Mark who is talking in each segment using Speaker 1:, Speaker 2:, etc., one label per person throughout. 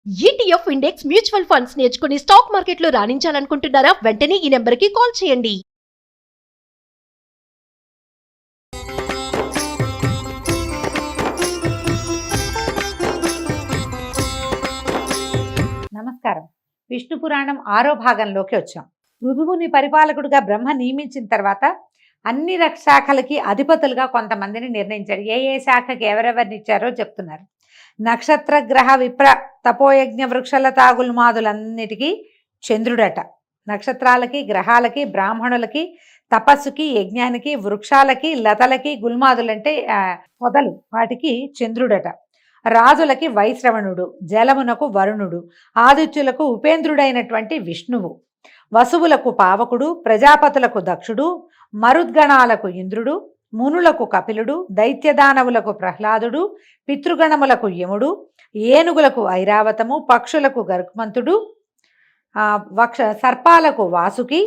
Speaker 1: ETF index mutual funds నేర్చుకుని stock మార్కెట్లో రాణించాలనుకుంటున్నారా? వెంటనే ఈ నెంబర్కి కాల్ చేయండి.
Speaker 2: నమస్కారం. విష్ణు పురాణం 6వ భాగంలోకి వచ్చాం. పృథువుని పరిపాలకుడిగా బ్రహ్మ నియమించిన తర్వాత అన్ని శాఖలకి అధిపతులుగా కొంతమందిని నిర్ణయించాడు. ఏ శాఖకి ఎవరెవరిని ఇచ్చారో చెప్తున్నారు. నక్షత్ర గ్రహ విప్ర తపోయజ్ఞ వృక్షలతా గుల్మాదులన్నిటికీ చంద్రుడట. నక్షత్రాలకి, గ్రహాలకి, బ్రాహ్మణులకి, తపస్సుకి, యజ్ఞానికి, వృక్షాలకి, లతలకి, గుల్మాదులంటే పొదలు, వాటికి చంద్రుడట. రాజులకి వైశ్రవణుడు, జలమునకు వరుణుడు, ఆదిత్యులకు ఉపేంద్రుడైనటువంటి విష్ణువు, వసువులకు పావకుడు, ప్రజాపతులకు దక్షుడు, మరుద్గణాలకు ఇంద్రుడు, మునులకు కపిలుడు, దైత్యదానవులకు ప్రహ్లాదుడు, పితృగణములకు యముడు, ఏనుగులకు ఐరావతము, పక్షులకు గరుక్మంతుడు, సర్పాలకు వాసుకి,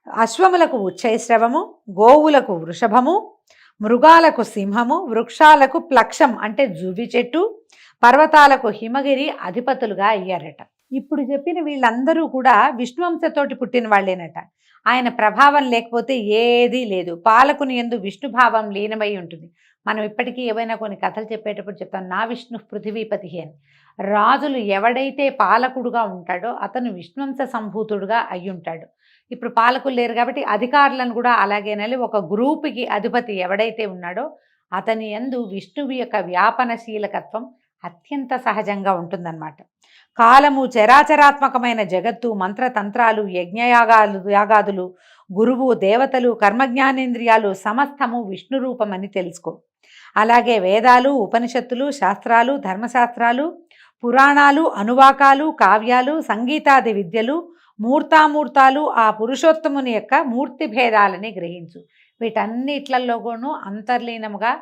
Speaker 2: అశ్వములకు ఉచ్చైశ్రవము, గోవులకు వృషభము, మృగాలకు సింహము, వృక్షాలకు ప్లక్షం అంటే జువి చెట్టు, పర్వతాలకు హిమగిరి అధిపతులుగా అయ్యారట. ఇప్పుడు చెప్పిన వీళ్ళందరూ కూడా విష్ణువంశతోటి పుట్టిన వాళ్ళేనట. ఆయన ప్రభావం లేకపోతే ఏదీ లేదు. పాలకుని యందు విష్ణుభావం లీనమై ఉంటుంది. మనం ఇప్పటికీ ఏవైనా కొన్ని కథలు చెప్పేటప్పుడు చెప్తాం, నా విష్ణు పృథివీపతి అని. రాజులు ఎవడైతే పాలకుడుగా ఉంటాడో అతను విష్ణువంశ సంభూతుడుగా అయి ఉంటాడు. ఇప్పుడు పాలకులు లేరు కాబట్టి అధికారులను కూడా అలాగేనాలి. ఒక గ్రూపుకి అధిపతి ఎవడైతే ఉన్నాడో అతని యందు విష్ణువు యొక్క వ్యాపనశీలకత్వం అత్యంత సహజంగా ఉంటుందన్నమాట. కాలము, చరాచరాత్మకమైన జగత్తు, మంత్రతంత్రాలు, యాగాదులు, గురువు, దేవతలు, కర్మజ్ఞానేంద్రియాలు సమస్తము విష్ణు రూపమని తెలుసుకో. అలాగే వేదాలు, ఉపనిషత్తులు, శాస్త్రాలు, ధర్మశాస్త్రాలు, పురాణాలు, అనువాకాలు, కావ్యాలు, సంగీతాది విద్యలు, మూర్తామూర్తాలు ఆ పురుషోత్తముని యొక్క మూర్తి భేదాలని గ్రహించు. వీటన్నిట్లలోనూ అంతర్లీనముగా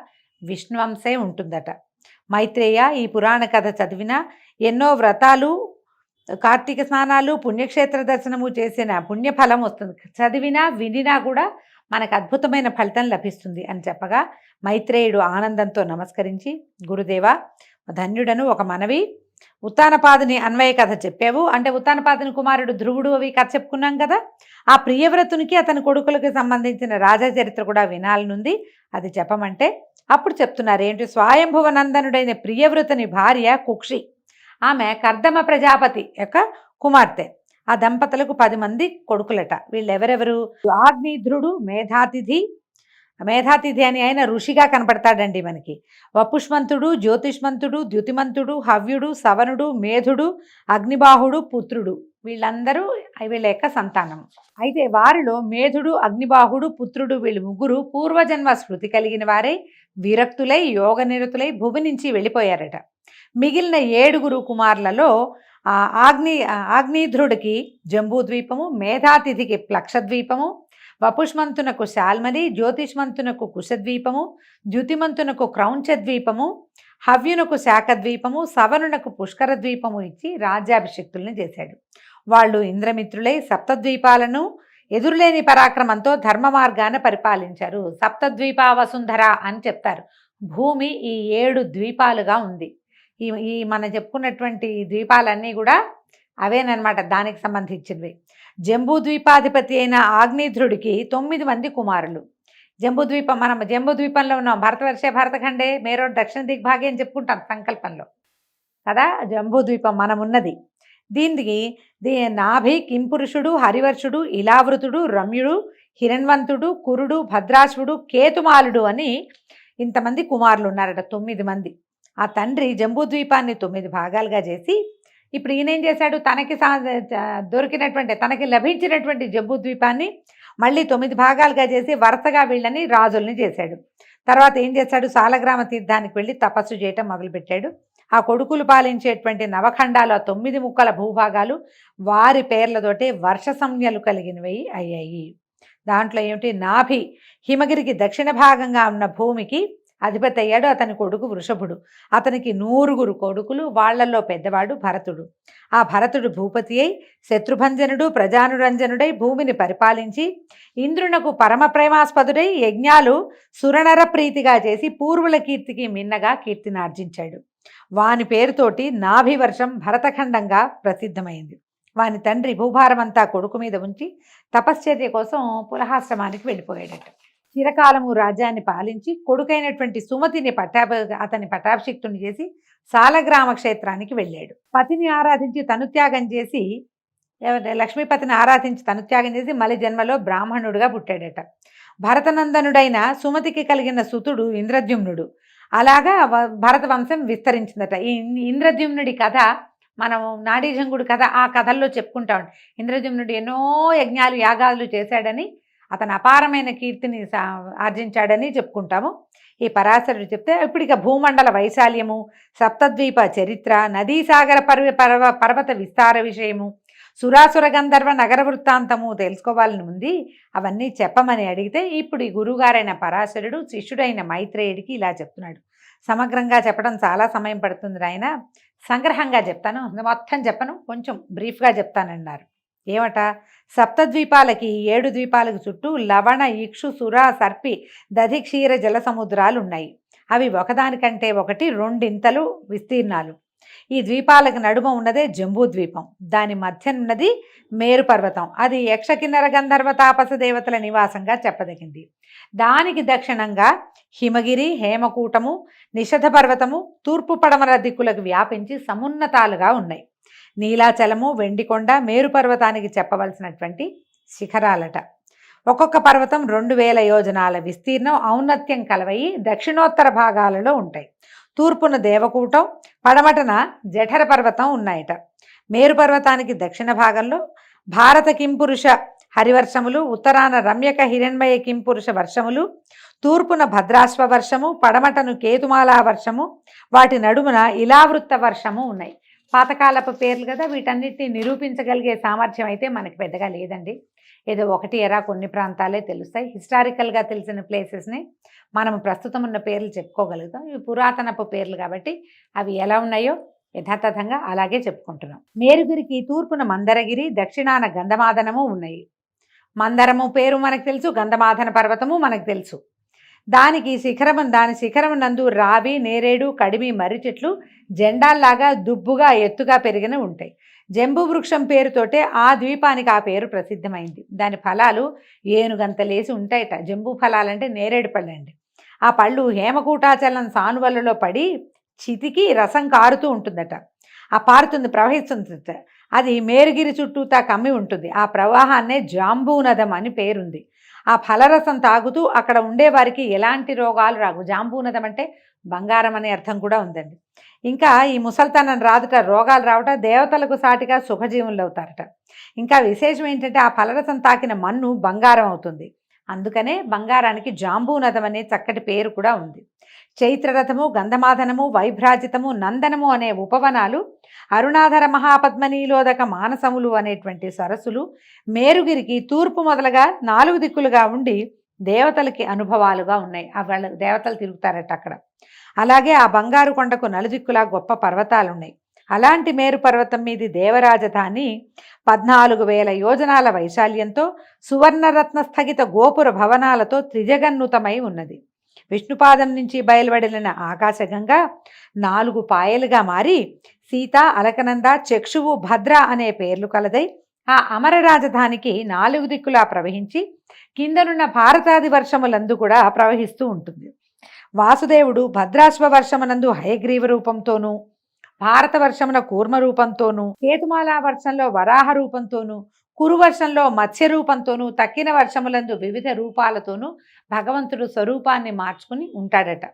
Speaker 2: విష్ణువంశే ఉంటుందట. మైత్రేయ, ఈ పురాణ కథ చదివినా ఎన్నో వ్రతాలు, కార్తీక స్నానాలు, పుణ్యక్షేత్ర దర్శనము చేసిన పుణ్యఫలం వస్తుంది. చదివినా వినినా కూడా మనకు అద్భుతమైన ఫలితం లభిస్తుంది అని చెప్పగా మైత్రేయుడు ఆనందంతో నమస్కరించి, గురుదేవ ధన్యుడను, ఒక మనవి. ఉత్తానపాదుని అన్వయ కథ చెప్పావు అంటే ఉత్తానపాదుని కుమారుడు ధ్రువుడు అవి కథ చెప్పుకున్నాం కదా. ఆ ప్రియవ్రతునికి అతని కొడుకులకి సంబంధించిన రాజా చరిత్ర కూడా వినాలనుంది, అది చెప్పమంటే అప్పుడు చెప్తున్నారు. ఏంటి, స్వయంభువనందనుడైన ప్రియవ్రతుని భార్య కుక్షి, ఆమె కర్దమ ప్రజాపతి యొక్క కుమార్తె. ఆ దంపతులకు 10 మంది కొడుకులట. వీళ్ళెవరెవరు? ఆగ్నేధ్రుడు, మేధాతిథి అని ఆయన ఋషిగా కనపడతాడండి మనకి. వపుష్మంతుడు, జ్యోతిష్మంతుడు, ద్యుతిమంతుడు, హవ్యుడు, సవనుడు, మేధుడు, అగ్నిబాహుడు, పుత్రుడు, వీళ్ళందరూ వీళ్ళ యొక్క సంతానం. అయితే వారిలో మేధుడు, అగ్నిబాహుడు, పుత్రుడు వీళ్ళు ముగ్గురు పూర్వజన్మ స్మృతి కలిగిన వారై విరక్తులై యోగనిరతులై భూమి నుంచి వెళ్ళిపోయారట. మిగిలిన 7 కుమారులలో ఆగ్నేధ్రుడికి జంబూద్వీపము, మేధాతిథికి ప్లక్షద్వీపము, వపుష్మంతునకు శాల్మలి, జ్యోతిష్మంతునకు కుశద్వీపము, ద్యుతిమంతునకు క్రౌంచద్వీపము, హవ్యునకు శాఖద్వీపము, సవనునకు పుష్కర ద్వీపము ఇచ్చి రాజ్యాభిషిక్తుల్ని చేశాడు. వాళ్ళు ఇంద్రమిత్రులై సప్తద్వీపాలను ఎదురులేని పరాక్రమంతో ధర్మ మార్గాన పరిపాలించారు. సప్తద్వీపా వసుంధర అని చెప్తారు. భూమి ఈ 7 ద్వీపాలుగా ఉంది. ఈ మనం చెప్పుకున్నటువంటి ద్వీపాలన్నీ కూడా అవేనమాట, దానికి సంబంధించినవి. జంబూద్వీపాధిపతి అయిన ఆగ్నేధ్రుడికి 9 మంది కుమారులు. మనం జంబూద్వీపంలో ఉన్నాం. భరతవర్షే భరతఖండే మేరో దక్షిణ దిగ్భాగే అని చెప్పుకుంటాం సంకల్పంలో కదా. జంబూద్వీపం మనం ఉన్నది. దీనికి నాభి, కింపురుషుడు, హరివర్షుడు, ఇలావృతుడు, రమ్యుడు, హిరణ్వంతుడు, కురుడు, భద్రాశ్వుడు, కేతుమాలుడు అని ఇంతమంది కుమారులు ఉన్నారట. 9 మంది. ఆ తండ్రి జంబూద్వీపాన్ని 9 భాగాలుగా చేసి ఇప్పుడు ఈయనేం చేశాడు, తనకి లభించినటువంటి జంబూద్వీపాన్ని మళ్ళీ 9 భాగాలుగా చేసి వరుసగా వీళ్ళని రాజుల్ని చేశాడు. తర్వాత ఏం చేశాడు, సాలగ్రామ తీర్థానికి వెళ్ళి తపస్సు చేయటం మొదలుపెట్టాడు. ఆ కొడుకులు పాలించేటువంటి నవఖండాలు, ఆ 9 ముక్కల భూభాగాలు వారి పేర్లతోటే వర్ష సంజ్ఞలు కలిగినవి అయ్యాయి. దాంట్లో ఏమిటి, నాభి హిమగిరికి దక్షిణ భాగంగా ఉన్న భూమికి అధిపతి అయ్యాడు. అతని కొడుకు వృషభుడు. అతనికి 100 కొడుకులు. వాళ్లలో పెద్దవాడు భరతుడు. ఆ భరతుడు భూపతి అయి శత్రుభంజనుడు, ప్రజానురంజనుడై భూమిని పరిపాలించి ఇంద్రునకు పరమ ప్రేమాస్పదుడై యజ్ఞాలు సురనర ప్రీతిగా చేసి పూర్వుల కీర్తికి మిన్నగా కీర్తిని ఆర్జించాడు. వాని పేరుతోటి నాభివర్షం భరతఖండంగా ప్రసిద్ధమైంది. వాని తండ్రి భూభారమంతా కొడుకు మీద ఉంచి తపశ్చర్య కోసం పులహాశ్రమానికి వెళ్ళిపోయాడట. చిరకాలము రాజ్యాన్ని పాలించి కొడుకైనటువంటి సుమతిని అతని పట్టాభిషిక్తుని చేసి సాలగ్రామ క్షేత్రానికి వెళ్ళాడు. పతిని ఆరాధించి తనుత్యాగం చేసి లక్ష్మీపతిని ఆరాధించి తనుత్యాగం చేసి మలి జన్మలో బ్రాహ్మణుడుగా పుట్టాడట. భరతనందనుడైన సుమతికి కలిగిన సుతుడు ఇంద్రద్యుమ్నుడు. అలాగా భరత వంశం విస్తరించిందట. ఈ ఇంద్రద్యుమ్నుడి కథ మనం నాడీజంగుడు కథ ఆ కథల్లో చెప్పుకుంటాం. ఇంద్రద్యుమ్నుడు ఎన్నో యజ్ఞాలు యాగాలు చేశాడని, అతను అపారమైన కీర్తిని ఆర్జించాడని చెప్పుకుంటాము. ఈ పరాశరుడు చెప్తే ఇప్పుడు ఇక భూమండల వైశాల్యము, సప్తద్వీప చరిత్ర, నదీసాగర పర్వత విస్తార విషయము, సురాసుర గంధర్వ నగర వృత్తాంతము తెలుసుకోవాలని ఉంది. అవన్నీ చెప్పమని అడిగితే ఇప్పుడు ఈ గురువుగారైన పరాశరుడు శిష్యుడైన మైత్రేయుడికి ఇలా చెప్తున్నాడు. సమగ్రంగా చెప్పడం చాలా సమయం పడుతుంది ఆయన, సంగ్రహంగా చెప్తాను, మొత్తం చెప్పను, కొంచెం బ్రీఫ్గా చెప్తానన్నారు. ఏమట, సప్తద్వీపాలకి 7 ద్వీపాలకు చుట్టూ లవణ, ఇక్షు, సుర, సర్పి, దధి, క్షీర జల సముద్రాలు ఉన్నాయి. అవి ఒకదానికంటే ఒకటి 2 ఇంతలు విస్తీర్ణాలు. ఈ ద్వీపాలకు నడుమ ఉన్నదే జంబూ ద్వీపం. దాని మధ్యనున్నది మేరు పర్వతం. అది యక్ష కిన్నర గంధర్వ తాపస దేవతల నివాసంగా చెప్పదగింది. దానికి దక్షిణంగా హిమగిరి, హేమకూటము, నిషధ పర్వతము తూర్పు పడమర దిక్కులకు వ్యాపించి సమున్నతాలుగా ఉన్నాయి. నీలాచలము, వెండికొండ మేరు పర్వతానికి చెప్పవలసినటువంటి శిఖరాలట. ఒక్కొక్క పర్వతం 2000 యోజనాల విస్తీర్ణం, ఔన్నత్యం కలవయి దక్షిణోత్తర భాగాలలో ఉంటాయి. తూర్పున దేవకూటం, పడమటన జఠర పర్వతం ఉన్నాయట. మేరు పర్వతానికి దక్షిణ భాగంలో భారత కింపురుష హరివర్షములు, ఉత్తరాన రమ్యక హిరణ్మయ కింపురుష వర్షములు, తూర్పున భద్రాశ్వ వర్షము, పడమటను కేతుమాలా వర్షము, వాటి నడుమున ఇలావృత్త వర్షము ఉన్నాయి. పాతకాలపు పేర్లు కదా, వీటన్నిటిని నిరూపించగలిగే సామర్థ్యం అయితే మనకి పెద్దగా లేదండి. ఏదో ఒకటి ఎరా కొన్ని ప్రాంతాలే తెలుస్తాయి. హిస్టారికల్గా తెలిసిన ప్లేసెస్ని మనం ప్రస్తుతం ఉన్న పేర్లు చెప్పుకోగలుగుతాం. ఇవి పురాతనపు పేర్లు కాబట్టి అవి ఎలా ఉన్నాయో యథాతథంగా అలాగే చెప్పుకుంటున్నాం. మేరుగిరికి తూర్పున మందరగిరి, దక్షిణాన గంధమాదనము ఉన్నాయి. మందరము పేరు మనకు తెలుసు, గంధమాదన పర్వతము మనకు తెలుసు. దాని శిఖరము నందు రావి, నేరేడు, కడిమి, మర్రి చెట్లు జెండాల్లాగా దుబ్బుగా ఎత్తుగా పెరిగిన ఉంటాయి. జంబూ వృక్షం పేరుతోటే ఆ ద్వీపానికి ఆ పేరు ప్రసిద్ధమైంది. దాని ఫలాలు ఏనుగంతలేసి ఉంటాయట. జంబూ ఫలాలంటే నేరేడు పళ్ళు అండి. ఆ పళ్ళు హేమకూటాచలం సానువలలో పడి చితికి రసం కారుతూ ఉంటుందట. ఆ ప్రవహిస్తుందట. అది మేరుగిరి చుట్టూతా కమ్మి ఉంటుంది. ఆ ప్రవాహాన్నే జాంబూనదం అని పేరుంది. ఆ ఫలరసం తాగుతూ అక్కడ ఉండేవారికి ఎలాంటి రోగాలు రావు. జాంబూనదం అంటే బంగారం అనే అర్థం కూడా ఉందండి. ఇంకా ఈ ముసల్తనం రాదుట, రోగాలు రావట, దేవతలకు సాటిగా సుఖజీవులు అవుతారట. ఇంకా విశేషం ఏంటంటే ఆ ఫలరసం తాకిన మన్ను బంగారం అవుతుంది. అందుకనే బంగారానికి జాంబూనదం అనే చక్కటి పేరు కూడా ఉంది. చైత్రరథము, గంధమాదనము, వైభ్రాజితము, నందనము అనే ఉపవనాలు, అరుణాధర మహాపద్మనీలోదక మానసములు అనేటువంటి సరస్సులు మేరుగిరికి తూర్పు మొదలుగా 4 దిక్కులుగా ఉండి దేవతలకి అనుభవాలుగా ఉన్నాయి. వాళ్ళ దేవతలు తిరుగుతారట అక్కడ. అలాగే ఆ బంగారు కొండకు నలుదిక్కులా గొప్ప పర్వతాలు ఉన్నాయి. అలాంటి మేరు పర్వతం మీది దేవరాజధాని 14,000 యోజనాల వైశాల్యంతో సువర్ణరత్న స్థగిత గోపుర భవనాలతో త్రిజగన్నుతమై ఉన్నది. విష్ణుపాదం నుంచి బయలువడిన ఆకాశగంగా 4 పాయలుగా మారి సీత, అలకనంద, చక్షువు, భద్ర అనే పేర్లు కలదై ఆ అమర రాజధానికి 4 దిక్కులా ప్రవహించి కిందనున్న భారతాది వర్షములందు కూడా ప్రవహిస్తూ ఉంటుంది. వాసుదేవుడు భద్రాశ్వ వర్షమునందు హయగ్రీవ రూపంతోనూ, భారత వర్షమున కూర్మ రూపంతోనూ, కేతుమాలా వర్షంలో వరాహ రూపంతోనూ, కురు వర్షంలో మత్స్య రూపంతోనూ, తక్కిన వర్షములందు వివిధ రూపాలతోనూ భగవంతుడు స్వరూపాన్ని మార్చుకుని ఉంటాడట.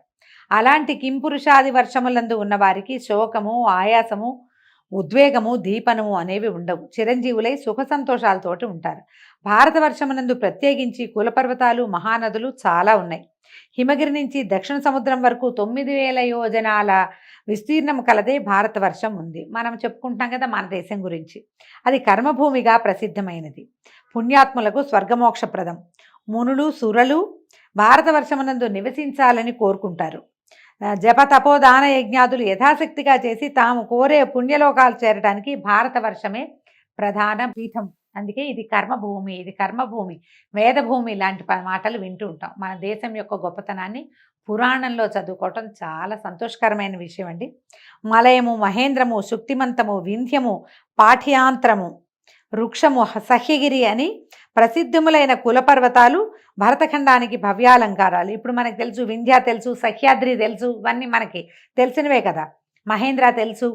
Speaker 2: అలాంటి కింపురుషాది వర్షములందు ఉన్నవారికి శోకము, ఆయాసము, ఉద్వేగము, దీపనము అనేవి ఉండవు. చిరంజీవులై సుఖ సంతోషాలతోటి ఉంటారు. భారత వర్షమునందు ప్రత్యేకించి కులపర్వతాలు, మహానదులు చాలా ఉన్నాయి. హిమగిరి నుంచి దక్షిణ సముద్రం వరకు 9,000 యోజనాల విస్తీర్ణం కలదే భారతవర్షం ఉంది. మనం చెప్పుకుంటాం కదా మన దేశం గురించి. అది కర్మభూమిగా ప్రసిద్ధమైనది. పుణ్యాత్ములకు స్వర్గమోక్షప్రదం. మునులు, సురలు భారతవర్షమునందు నివసించాలని కోరుకుంటారు. జప తపోదాన యజ్ఞాదులు యథాశక్తిగా చేసి తాము కోరే పుణ్యలోకాలు చేరడానికి భారతవర్షమే ప్రధాన పీఠం. అందుకే ఇది కర్మభూమి, ఇది కర్మభూమి, వేదభూమి లాంటి మాటలు వింటూ ఉంటాం. మన దేశం యొక్క గొప్పతనాన్ని పురాణంలో చదువుకోవటం చాలా సంతోషకరమైన విషయం అండి. మలయము, మహేంద్రము, శుక్తిమంతము, వింధ్యము, పాఠ్యాంతరము, వృక్షము, సహ్యగిరి అని ప్రసిద్ధములైన కులపర్వతాలు భరతఖండానికి భవ్యాలంకారాలు. ఇప్పుడు మనకు తెలుసు, వింధ్య తెలుసు, సహ్యాద్రి తెలుసు, ఇవన్నీ మనకి తెలిసినవే కదా. మహేంద్ర తెలుసు,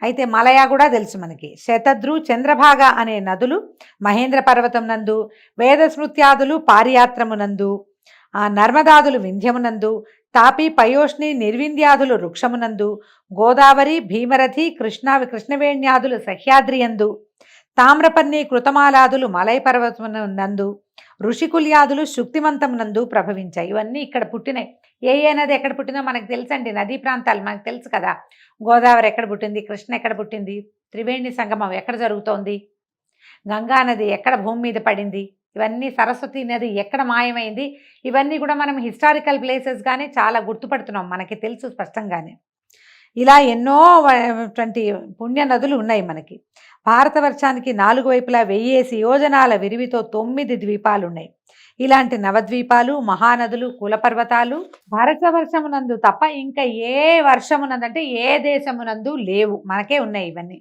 Speaker 2: అయితే మలయ కూడా తెలుసు మనకి. శతద్రు, చంద్రభాగ అనే నదులు మహేంద్ర పర్వతం నందు, వేదస్మృత్యాదులు పారియాత్రమునందు, నర్మదాదులు వింధ్యమునందు, తాపి, పయోష్ణి, నిర్వింధ్యాదులు వృక్షమునందు, గోదావరి, భీమరథి, కృష్ణవేణ్యాదులు సహ్యాద్రియందు, తామ్రపర్ణి, కృతమాలాదులు మలై పర్వతమునందు, ఋషికుల్యాదులు శుక్తిమంతమునందు ప్రభవించాయి. ఇవన్నీ ఇక్కడ పుట్టినాయి. ఏ నది ఎక్కడ పుట్టిందో మనకు తెలుసండి. నదీ ప్రాంతాలు మనకు తెలుసు కదా. గోదావరి ఎక్కడ పుట్టింది, కృష్ణ ఎక్కడ పుట్టింది, త్రివేణి సంగమం ఎక్కడ జరుగుతోంది, గంగా నది ఎక్కడ భూమి మీద పడింది, ఇవన్నీ సరస్వతి నది ఎక్కడ మాయమైంది, ఇవన్నీ కూడా మనం హిస్టారికల్ ప్లేసెస్ కానీ చాలా గుర్తుపడుతున్నాం, మనకి తెలుసు స్పష్టంగానే. ఇలా ఎన్నో పుణ్య నదులు ఉన్నాయి మనకి. భారతవర్షానికి 4 వైపులా 1000 యోజనాల విరివితో 9 ద్వీపాలున్నాయి. ఇలాంటి నవద్వీపాలు, మహానదులు, కులపర్వతాలు భారతవర్షమునందు తప్ప ఇంకా ఏ వర్షమునందంటే ఏ దేశమునందు లేవు, మనకే ఉన్నాయి ఇవన్నీ.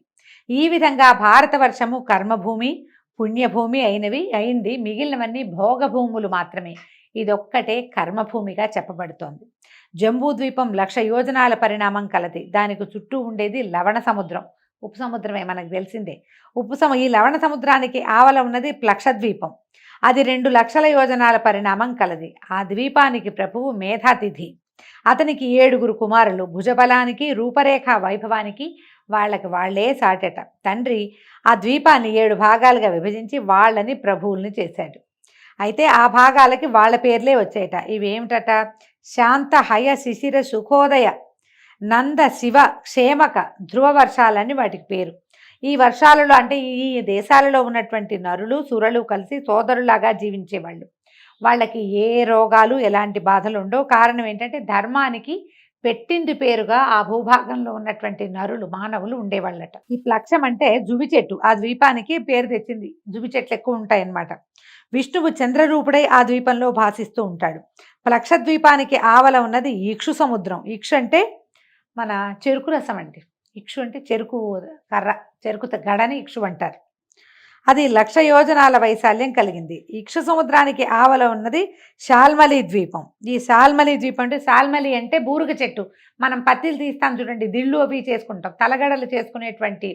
Speaker 2: ఈ విధంగా భారతవర్షము కర్మభూమి, పుణ్యభూమి అయింది. మిగిలినవన్నీ భోగభూములు మాత్రమే. ఇదొక్కటే కర్మభూమిగా చెప్పబడుతోంది. జంబూద్వీపం 1,00,000 యోజనాల పరిణామం కలది. దానికి చుట్టూ ఉండేది లవణ సముద్రం, ఉప్పు సముద్రమే మనకు తెలిసిందే. ఈ లవణ సముద్రానికి ఆవల ఉన్నది ప్లక్షద్వీపం. అది 2,00,000 యోజనాల పరిణామం కలది. ఆ ద్వీపానికి ప్రభువు మేధాతిథి. అతనికి 7 కుమారులు. భుజబలానికి, రూపరేఖ వైభవానికి వాళ్లే సాటెట. తండ్రి ఆ ద్వీపాన్ని 7 భాగాలుగా విభజించి వాళ్ళని ప్రభువుల్ని చేశాడు. అయితే ఆ భాగాలకి వాళ్ళ పేర్లే వచ్చాయట. ఇవేమిటట? శాంత, హయ, శిశిర, సుఖోదయ, నంద, శివ, క్షేమక, ధ్రువ వర్షాలని వాటికి పేరు. ఈ వర్షాలలో అంటే ఈ దేశాలలో ఉన్నటువంటి నరులు, సురలు కలిసి సోదరులాగా జీవించేవాళ్ళు. వాళ్ళకి ఏ రోగాలు, ఎలాంటి బాధలు ఉండవు. కారణం ఏంటంటే ధర్మానికి పెట్టింది పేరుగా ఆ భూభాగంలో ఉన్నటువంటి నరులు, మానవులు ఉండేవాళ్ళట. ఈ ప్లక్షం అంటే జువి చెట్టు, ఆ ద్వీపానికి పేరు తెచ్చింది. జువి చెట్లు ఎక్కువ ఉంటాయన్నమాట. విష్ణువు చంద్రరూపుడై ఆ ద్వీపంలో భాసిస్తూ ఉంటాడు. ప్లక్షద్వీపానికి ఆవల ఉన్నది ఇక్షు సముద్రం. ఇక్షు అంటే మన చెరుకు రసం అండి. ఇక్షు అంటే చెరుకు కర్ర, చెరుకు గడని ఇక్షు అంటారు. అది 1,00,000 యోజనాల వైశాల్యం కలిగింది. ఇక్షు సముద్రానికి ఆవల ఉన్నది శాల్మలి ద్వీపం. ఈ శాల్మలి ద్వీపం అంటే, శాల్మలి అంటే బూరుగ చెట్టు. మనం పత్తిలు తీస్తాం చూడండి, దిళ్ళు అవి చేసుకుంటాం, తలగడలు చేసుకునేటువంటి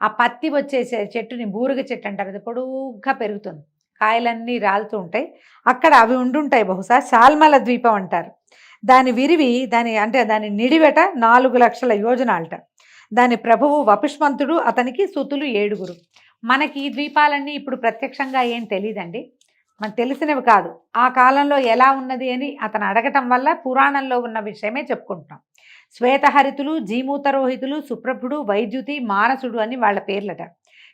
Speaker 2: ఆ పత్తి వచ్చే చెట్టుని బూరుగ చెట్టు అంటారు. అది పొడుగ్గా పెరుగుతుంది, కాయలన్నీ రాలుతూ ఉంటాయి. అక్కడ అవి ఉండుంటాయి. బహుశా శాల్మల ద్వీపం అంటారు. దాని విరివి, దాని నిడివెట 4,00,000 యోజనాలట. దాని ప్రభువు వపుష్మంతుడు, అతనికి సుతులు 7. మనకి ఈ ద్వీపాలన్నీ ఇప్పుడు ప్రత్యక్షంగా ఏం తెలియదండి, మనకు తెలిసినవి కాదు. ఆ కాలంలో ఎలా ఉన్నది అని అతను అడగటం వల్ల పురాణంలో ఉన్న విషయమే చెప్పుకుంటున్నాం. శ్వేతహరితులు, జీమూతరోహితులు, సుప్రభుడు, వైద్యుతి, మానసుడు అని వాళ్ళ పేర్లట.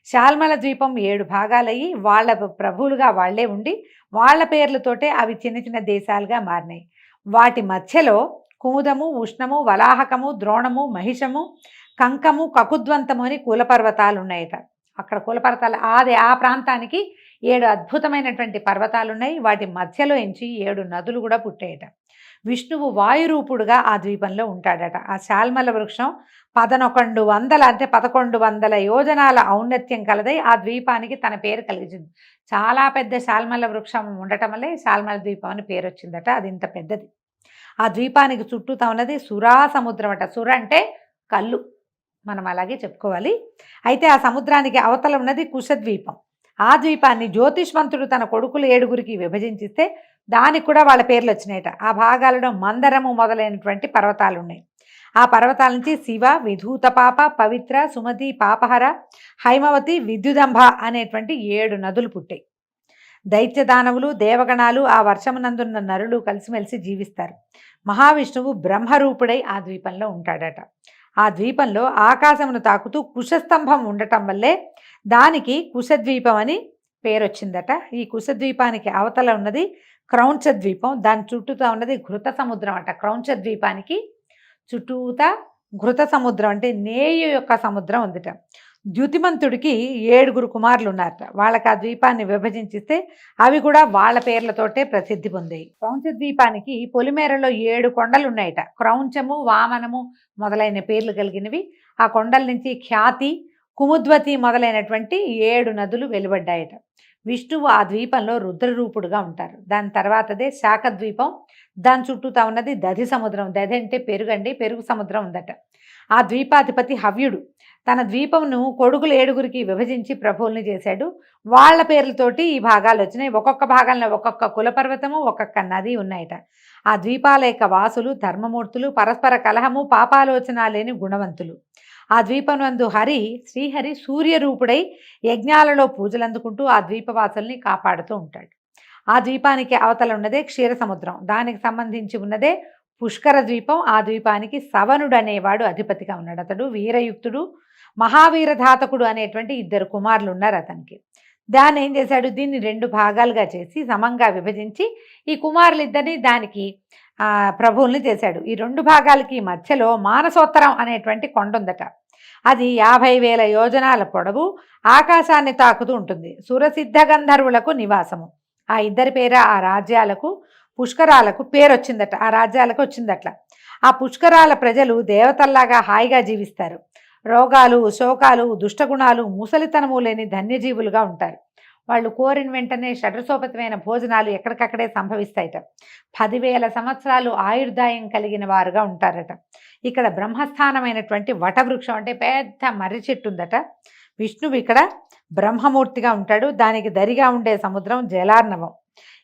Speaker 2: శాల్మల ద్వీపం 7 భాగాలయ్యి వాళ్ళ ప్రభువులుగా వాళ్లే ఉండి వాళ్ళ పేర్లతోటే అవి చిన్న చిన్న దేశాలుగా మారినాయి. వాటి మధ్యలో కుముదము, ఉష్ణము, వలాహకము, ద్రోణము, మహిషము, కంకము, కకుద్వంతము అని కులపర్వతాలు ఉన్నాయట. అక్కడ కులపర్వతాలు ఆ ప్రాంతానికి 7 అద్భుతమైనటువంటి పర్వతాలు ఉన్నాయి. వాటి మధ్యలో ఎంచి 7 నదులు కూడా పుట్టాయట. విష్ణువు వాయురూపుడుగా ఆ ద్వీపంలో ఉంటాడట. ఆ శాల్మల వృక్షం 1100 యోజనాల ఔన్నత్యం కలదై ఆ ద్వీపానికి తన పేరు కలిగింది. చాలా పెద్ద శాల్మల వృక్షం ఉండటం వల్లే శాల్మల ద్వీపం అని పేరు వచ్చిందట. అది ఇంత పెద్దది. ఆ ద్వీపానికి చుట్టూతా ఉన్నది సురా సముద్రం అట. సుర అంటే కళ్ళు, మనం అలాగే చెప్పుకోవాలి. అయితే ఆ సముద్రానికి అవతల ఉన్నది కుశద్వీపం. ఆ ద్వీపాన్ని జ్యోతిష్మంతుడు తన కొడుకులు 7 విభజించిస్తే దానికి కూడా వాళ్ళ పేర్లు వచ్చినాయట. ఆ భాగాలలో మందరము మొదలైనటువంటి పర్వతాలు ఉన్నాయి. ఆ పర్వతాల నుంచి శివ, విధూతపాప, పవిత్ర, సుమతి, పాపహర, హైమవతి, విద్యుదంభ అనేటువంటి 7 నదులు పుట్టాయి. దైత్యదానవులు, దేవగణాలు, ఆ వర్షమునందున్న నరులు కలిసిమెలిసి జీవిస్తారు. మహావిష్ణువు బ్రహ్మరూపుడై ఆ ద్వీపంలో ఉంటాడట. ఆ ద్వీపంలో ఆకాశమును తాకుతూ కుశస్తంభం ఉండటం వల్లే దానికి కుశద్వీపం అని పేరు వచ్చిందట. ఈ కుశద్వీపానికి అవతల ఉన్నది క్రౌంచ ద్వీపం. దాని చుట్టూతా ఉన్నది ఘృత సముద్రం అట. క్రౌంచ ద్వీపానికి చుట్టూతా ఘృత సముద్రం అంటే నేయు యొక్క సముద్రం ఉందిట. ద్యుతిమంతుడికి 7 కుమారులు ఉన్నారట. వాళ్ళకి ఆ ద్వీపాన్ని విభజించిస్తే అవి కూడా వాళ్ళ పేర్లతోటే ప్రసిద్ధి పొందాయి. క్రౌంచ ద్వీపానికి పొలిమేరలో 7 కొండలు ఉన్నాయట. క్రౌంచము, వామనము మొదలైన పేర్లు కలిగినవి. ఆ కొండల నుంచి ఖ్యాతి, కుముద్వతి మొదలైనటువంటి 7 నదులు వెలువడ్డాయట. విష్ణువు ఆ ద్వీపంలో రుద్రరూపుడుగా ఉంటారు. దాని తర్వాతదే శాఖద్వీపం. దాని చుట్టూతా ఉన్నది దధి సముద్రం. దధి అంటే పెరుగండి, పెరుగు సముద్రం ఉందట. ఆ ద్వీపాధిపతి హవ్యుడు తన ద్వీపమును కొడుకులు 7గురికి విభజించి ప్రభువుల్ని చేశాడు. వాళ్ళ పేర్లతోటి ఈ భాగాలు వచ్చినాయి. ఒక్కొక్క భాగంలో ఒక్కొక్క కులపర్వతము, ఒక్కొక్క నది ఉన్నాయట. ఆ ద్వీపాల యొక్క వాసులు ధర్మమూర్తులు, పరస్పర కలహము, పాపాలోచన లేని గుణవంతులు. ఆ ద్వీపనందు శ్రీహరి సూర్యరూపుడై యజ్ఞాలలో పూజలు అందుకుంటూ ఆ ద్వీపవాసుల్ని కాపాడుతూ ఉంటాడు. ఆ ద్వీపానికి అవతల ఉన్నదే క్షీర సముద్రం. దానికి సంబంధించి ఉన్నదే పుష్కర ద్వీపం. ఆ ద్వీపానికి సవనుడు అనేవాడు అధిపతిగా ఉన్నాడు. అతడు వీరయుక్తుడు, మహావీరధాతకుడు అనేటువంటి 2 కుమారులు ఉన్నారు అతనికి. దాన్ని ఏం చేశాడు, దీన్ని 2 భాగాలుగా చేసి సమంగా విభజించి ఈ కుమారులిద్దరిని దానికి ప్రభువుల్ని చేశాడు. ఈ 2 భాగాలకి మధ్యలో మానసోత్తరం అనేటువంటి కొండ ఉందట. అది 50,000 యోజనాల పొడవు, ఆకాశాన్ని తాకుతూ ఉంటుంది. సురసిద్ధ గంధర్వులకు నివాసము. ఆ ఇద్దరి పేర ఆ రాజ్యాలకు పుష్కరాలకు పేరు వచ్చిందట. ఆ రాజ్యాలకు వచ్చిందట్లా. ఆ పుష్కరాల ప్రజలు దేవతల్లాగా హాయిగా జీవిస్తారు. రోగాలు, శోకాలు, దుష్టగుణాలు, ముసలితనము లేని ధన్యజీవులుగా ఉంటారు. వాళ్ళు కోరిన వెంటనే షడ్రసోపతమైన భోజనాలు ఎక్కడికక్కడే సంభవిస్తాయట. 10,000 సంవత్సరాలు ఆయుర్దాయం కలిగిన వారుగా ఉంటారట. ఇక్కడ బ్రహ్మస్థానమైనటువంటి వటవృక్షం అంటే పెద్ద మర్రి చెట్టు ఉందట. విష్ణువు ఇక్కడ బ్రహ్మమూర్తిగా ఉంటాడు. దానికి దరిగా ఉండే సముద్రం జలార్ణవం.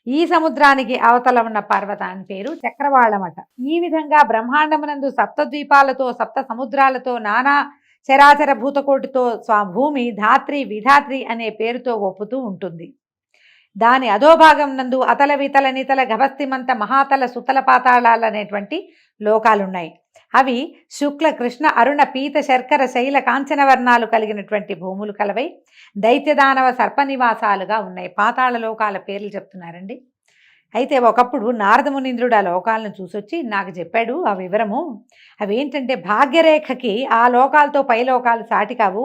Speaker 2: ఈ సముద్రానికి అవతల ఉన్న పర్వతాన్ని పేరు చక్రవాళమట. ఈ విధంగా బ్రహ్మాండమునందు సప్తద్వీపాలతో, సప్త సముద్రాలతో, నానా చరాచర భూతకోటితో స్వభూమి ధాత్రి విధాత్రి అనే పేరుతో ఒప్పుతూ ఉంటుంది. దాని అధోభాగం నందు అతల వితల నితల గభస్తిమంత మహాతల సుతల పాతాళాలు అనేటువంటి లోకాలున్నాయి. అవి శుక్ల, కృష్ణ, అరుణ, పీత, శర్కర, శైల, కాంచన వర్ణాలు కలిగినటువంటి భూములు కలవై దైత్యదానవ సర్పనివాసాలుగా ఉన్నాయి. పాతాళ లోకాల పేర్లు చెప్తున్నారండి. అయితే ఒకప్పుడు నారదమునీంద్రుడు ఆ లోకాలను చూసొచ్చి నాకు చెప్పాడు ఆ వివరము. అవేంటంటే భాగ్యరేఖకి ఆ లోకాలతో పై లోకాలు సాటి కావు.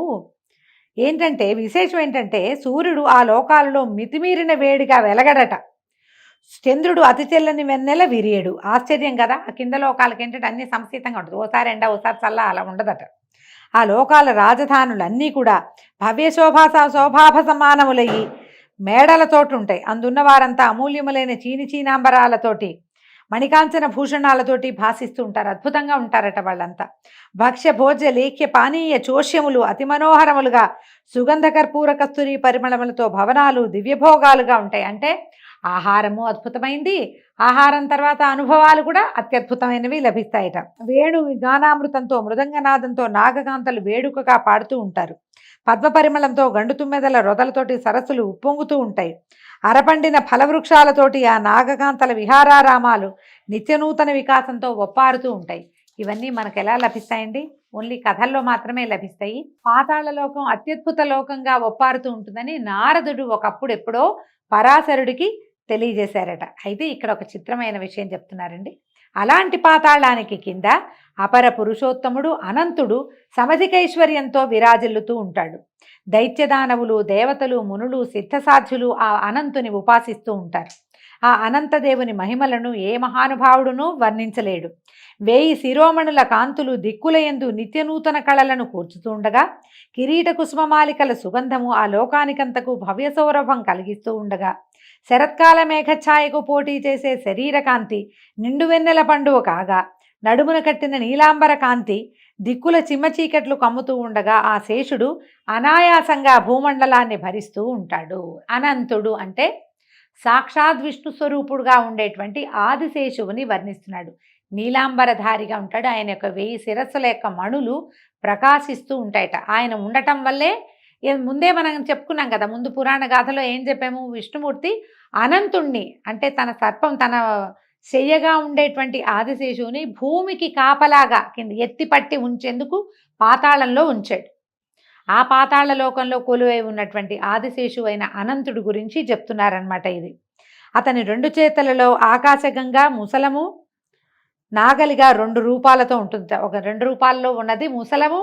Speaker 2: ఏంటంటే విశేషం ఏంటంటే సూర్యుడు ఆ లోకాలలో మితిమీరిన వేడిగా వెలగడట. చంద్రుడు అతి చెల్లని వెన్నెల విరియడు. ఆశ్చర్యం కదా. ఆ కింద లోకాలకి ఏంటంటే అన్ని సంస్థితంగా ఉంటుంది. ఓసారి ఎండ, ఓసారి చల్ల, అలా ఉండదట. ఆ లోకాల రాజధానులన్నీ కూడా భవ్య శోభాభ సమానములయ్యి మేడలతోటి ఉంటాయి. అందున్న వారంతా అమూల్యములైన చీనాంబరాలతోటి, మణికాంచన భూషణాలతోటి భాసిస్తూ ఉంటారు. అద్భుతంగా ఉంటారట వాళ్ళంతా. భక్ష్య భోజ్య లేఖ్య పానీయ చోష్యములు అతి మనోహరములుగా సుగంధ కర్పూర కస్తూరి పరిమళములతో భవనాలు దివ్యభోగాలుగా ఉంటాయి. అంటే ఆహారము అద్భుతమైంది, ఆహారం తర్వాత అనుభవాలు కూడా అత్యద్భుతమైనవి లభిస్తాయట. వేణు గానామృతంతో, మృదంగనాదంతో నాగకాంతలు వేడుకగా పాడుతూ ఉంటారు. పద్మ పరిమళంతో గండు తుమ్మెదల రొదలతోటి సరస్సులు ఉప్పొంగుతూ ఉంటాయి. అరపండిన ఫలవృక్షాలతోటి ఆ నాగకాంతల విహారారామాలు నిత్యనూతన వికాసంతో ఒప్పారుతూ ఉంటాయి. ఇవన్నీ మనకు ఎలా లభిస్తాయండి? ఓన్లీ కథల్లో మాత్రమే లభిస్తాయి. పాతాళ లోకం అత్యద్భుత లోకంగా ఒప్పారుతూ ఉంటుందని నారదుడు ఒకప్పుడు ఎప్పుడో పరాశరుడికి తెలియజేశారట. అయితే ఇక్కడ ఒక చిత్రమైన విషయం చెప్తున్నారండి. అలాంటి పాతాళానికి కింద అపర పురుషోత్తముడు అనంతుడు సమధికైశ్వర్యంతో విరాజిల్లుతూ ఉంటాడు. దైత్యదానవులు, దేవతలు, మునులు, సిద్ధసాధ్యులు ఆ అనంతుని ఉపాసిస్తూ ఉంటారు. ఆ అనంతదేవుని మహిమలను ఏ మహానుభావుడునూ వర్ణించలేడు. 1000 శిరోమణుల కాంతులు దిక్కులయందు నిత్యనూతన కళలను కూర్చుతూ ఉండగా, కిరీట కుసుమమాలికల సుగంధము ఆ లోకానికంతకు భవ్య సౌరభం కలిగిస్తూ ఉండగా, శరత్కాల మేఘఛాయకు పోటీ చేసే శరీరకాంతి నిండు వెన్నెల పండువ కాగా, నడుమున కట్టిన నీలాంబర కాంతి దిక్కుల చిమ్మచీకట్లు కమ్ముతూ ఉండగా ఆ శేషుడు అనాయాసంగా భూమండలాన్ని భరిస్తూ ఉంటాడు. అనంతుడు అంటే సాక్షాత్ విష్ణు స్వరూపుడుగా ఉండేటువంటి ఆదిశేషువుని వర్ణిస్తున్నాడు. నీలాంబరధారిగా ఉంటాడు. ఆయన యొక్క 1000 శిరస్సుల యొక్క మణులు ప్రకాశిస్తూ ఉంటాయట. ఆయన ఉండటం వల్లే ముందే మనం చెప్పుకున్నాం కదా, ముందు పురాణ గాథలో ఏం చెప్పాము, విష్ణుమూర్తి అనంతుణ్ణి అంటే తన సర్పం, తన శయ్యగా ఉండేటువంటి ఆదిశేషువుని భూమికి కాపలాగా కింద ఎత్తిపట్టి ఉంచేందుకు పాతాళంలో ఉంచాడు. ఆ పాతాళ లోకంలో కొలువై ఉన్నటువంటి ఆదిశేషు అయిన అనంతుడి గురించి చెప్తున్నారనమాట. ఇది అతని 2 చేతులలో ఆకాశగంగా, ముసలము, నాగలిగా 2 రూపాలతో ఉంటుంది. ఒక 2 రూపాల్లో ఉన్నది ముసలము,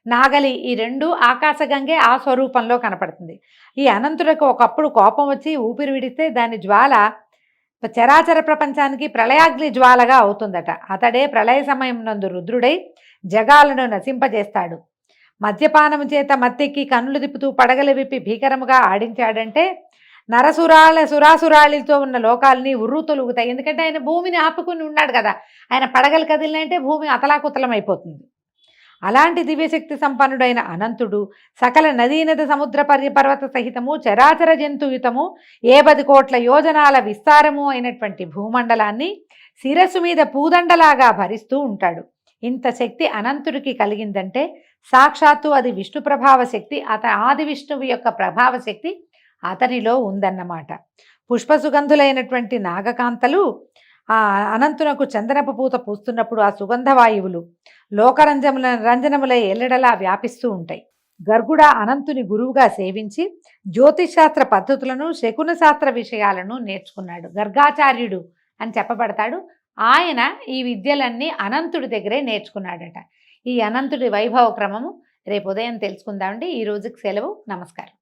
Speaker 2: నాగలి ఈ రెండు ఆకాశగంగే ఆ స్వరూపంలో కనపడుతుంది. ఈ అనంతుడికి ఒకప్పుడు కోపం వచ్చి ఊపిరి విడిస్తే దాని జ్వాల చరాచర ప్రపంచానికి ప్రళయాగ్ని జ్వాలగా అవుతుందట. అతడే ప్రళయ సమయం నందు రుద్రుడై జగాలను నశింపజేస్తాడు. మద్యపానము చేత మత్తెక్కి కన్నులు తిప్పుతూ పడగలు విప్పి భీకరముగా ఆడించాడంటే సురాసురాళితో ఉన్న లోకాలని ఉర్రు తొలుగుతాయి. ఎందుకంటే ఆయన భూమిని ఆపుకుని ఉన్నాడు కదా, ఆయన పడగలు కదిలినంటే భూమి అతలాకుతలమైపోతుంది. అలాంటి దివ్యశక్తి సంపన్నుడైన అనంతుడు సకల నదీనద సముద్ర పర్వత సహితము చరాచర జంతుయుతము 10 కోట్ల యోజనాల విస్తారము అయినటువంటి భూమండలాన్ని శిరస్సు మీద పూదండలాగా భరిస్తూ ఉంటాడు. ఇంత శక్తి అనంతుడికి కలిగిందంటే సాక్షాత్తు అది విష్ణు ప్రభావ శక్తి, ఆది విష్ణువు యొక్క ప్రభావ శక్తి అతనిలో ఉందన్నమాట. పుష్పసుగంధులైనటువంటి నాగకాంతలు ఆ అనంతునకు చందనపు పూత పూస్తున్నప్పుడు ఆ సుగంధవాయువులు రంజనములై ఎల్లడలా వ్యాపిస్తూ ఉంటాయి. గర్గుడ అనంతుని గురువుగా సేవించి జ్యోతిశాస్త్ర పద్ధతులను శకున శాస్త్ర విషయాలను నేర్చుకున్నాడు. గర్గాచార్యుడు అని చెప్పబడతాడు. ఆయన ఈ విద్యలన్నీ అనంతుడి దగ్గరే నేర్చుకున్నాడట. ఈ అనంతుడి వైభవ క్రమము రేపు ఉదయం తెలుసుకుందామండి. ఈ రోజుకి సెలవు. నమస్కారం.